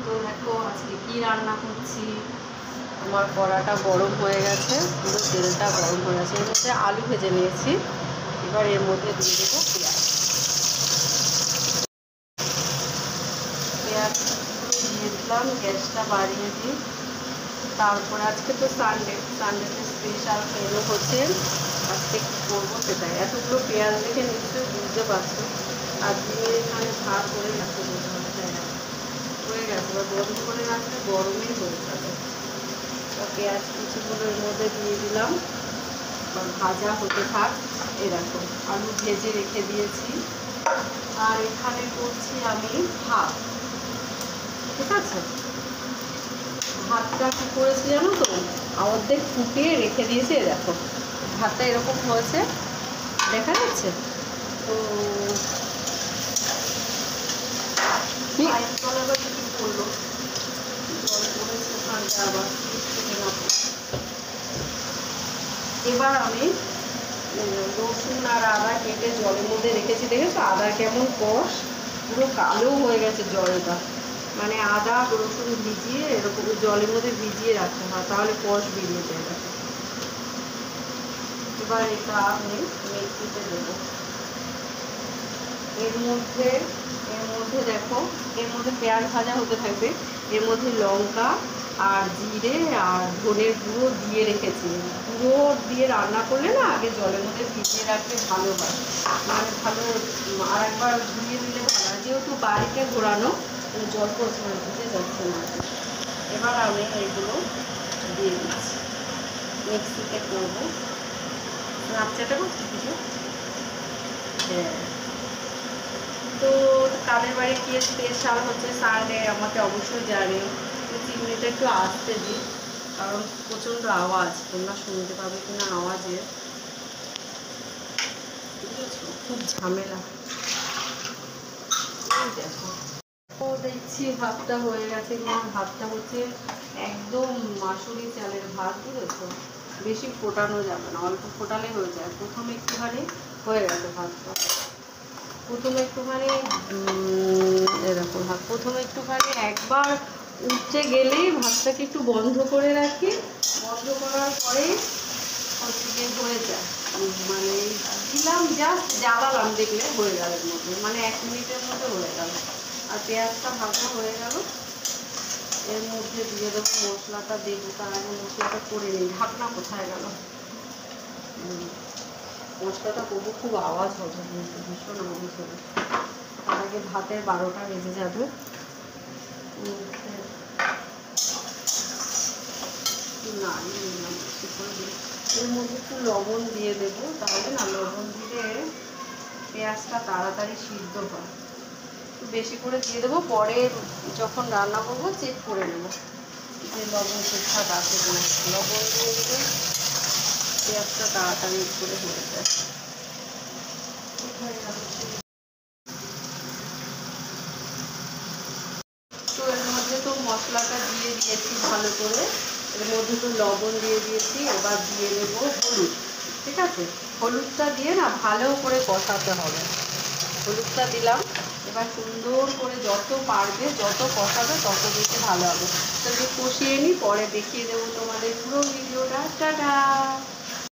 তো দেখো আজকে কি রান্না করছি। আমার কড়াটা গরম হয়ে গেছে, পুরো তেলটা গরম হয়ে গেছে। এর মধ্যে আলু ভেজে নিয়েছি, এবার এর মধ্যে দিয়ে দেবো পেঁয়াজ। পেঁয়াজ দিয়ে দিলাম, গ্যাসটা বাড়িয়ে দিই। তারপরে আজকে তো সানডেতে স্পেশাল মেনু হচ্ছে। আজকে কী করবো সেটাই। এতগুলো পেঁয়াজ দেখে নিশ্চয়ই বুঝতে পারছো। আর দিয়ে এখানে ভাত করে রাখতে বলতে হবে, তাই না? হয়ে গেছে, এবার বন্ধ করে রাখলে গরমই হয়ে যাবে। পেঁয়াজ কুচিগুলো এর মধ্যে দিয়ে দিলাম, ভাজা হতে থাক। এরকম আলু ভেজে রেখে দিয়েছি। আর এখানে করছি আমি ভাত, ঠিক আছে? ভাতটা কী করেছি জানো তো, অর্ধেক ফুটিয়ে রেখে দিয়েছি। দেখো ভাতটা এরকম হয়েছে, দেখা যাচ্ছে তো। করলো জল পড়েছে ওখানটা, আবার এবার আমি রসুন আর আদা কেটে জলের মধ্যে রেখেছি। দেখেছো আদা কেমন কষ, পুরো কালো হয়ে গেছে জলটা। মানে আদা রসুন ভিজিয়ে এরকম জলের মধ্যে ভিজিয়ে রাখতে হয়, তাহলে কষ বেরিয়ে যায়। এবার এটা আমি মিক্সিতে দেবো। এর মধ্যে দেখো, এর মধ্যে পেঁয়াজ ভাজা হতে থাকবে। এর মধ্যে লঙ্কা আর জিরে আর ধনের গুঁড়ো দিয়ে রেখেছি। গুঁড়ো দিয়ে রান্না করলে না, আগে জলের মধ্যে ভিজিয়ে রাখলে ভালো হয়, মানে ভালো। আর একবার ধুয়ে দিলে ভালো হয়, যেহেতু বাড়িতে ঘোরানো জল পড়ছে না, ভিজে যাচ্ছে না। এবার আমি এইগুলো দিয়ে দিচ্ছি, মিক্সিতে করবো। নাড়াচাড়া করছি কিছু। হ্যাঁ, তো কাদের বাড়ি কি স্পেশাল হচ্ছে সানডে আমাকে অবশ্যই জানিও। তো চিমনিটা একটু আসতে দিই, কারণ প্রচণ্ড আওয়াজ, তোমরা শুনতে পাবে কিনা আওয়াজে, বুঝেছো? খুব ঝামেলা। দেখো ও দেখছি ভাতটা হয়ে গেছে কিনা। ভাতটা হচ্ছে একদম মাসুরি চালের ভাত, বুঝেছো? বেশি ফোটানো যাবে না, অল্প ফোটালে হয়ে যায়। প্রথমে একটুখানি হয়ে গেছে ভাতটা, প্রথমে একটুখানি এরকম ভাত, প্রথমে একটুখানি একবার উঠতে গেলেই ভাতটাকে একটু বন্ধ করে রাখি। বন্ধ করার পরেই হচ্ছে হয়ে যায়, মানে দিলাম জাস্ট জ্বালালাম, দেখলে হয়ে গেল এর মধ্যে, মানে 1 মিনিটের মধ্যে হয়ে গেল। আর পেঁয়াজটা ভাজা হয়ে গেল। এর মধ্যে দিয়ে দেবো মশলাটা, দেবো তার আগে মশলাটা করে নিই। ঢাকনা কোথায় গেল? মশলাটা করবো, খুব আওয়াজ হবে, ভীষণ আওয়াজ হবে। তার আগে ভাতের 12টা বেজে যাবে। না এর মধ্যে একটু লবণ দিয়ে দেবো, তাহলে না লবণ দিলে পেঁয়াজটা তাড়াতাড়ি সিদ্ধ হয়। একটু বেশি করে দিয়ে দেবো, পরে যখন রান্না করবো চেক করে নেবো যে লবণ ঠিকঠাক আছে কিনা। লবণ দিয়ে দিলে পেঁয়াজটা তাড়াতাড়ি করে হয়ে যায়। তো এর মধ্যে তো মশলাটা দিয়ে দিয়েছি ভালো করে, এর মধ্যে তো লবণ দিয়ে দিয়েছি। এবার দিয়ে দেবো হলুদ, ঠিক আছে? হলুদটা দিয়ে না ভালো করে কষাতে হবে। হলুদটা দিলাম, এবার সুন্দর করে যত পারবে, যত কষাবে তত বেশি ভালো হবে। তাহলে কষিয়ে নিই, পরে দেখিয়ে দেবো তোমাদের পুরো ভিডিওটা। টাটা।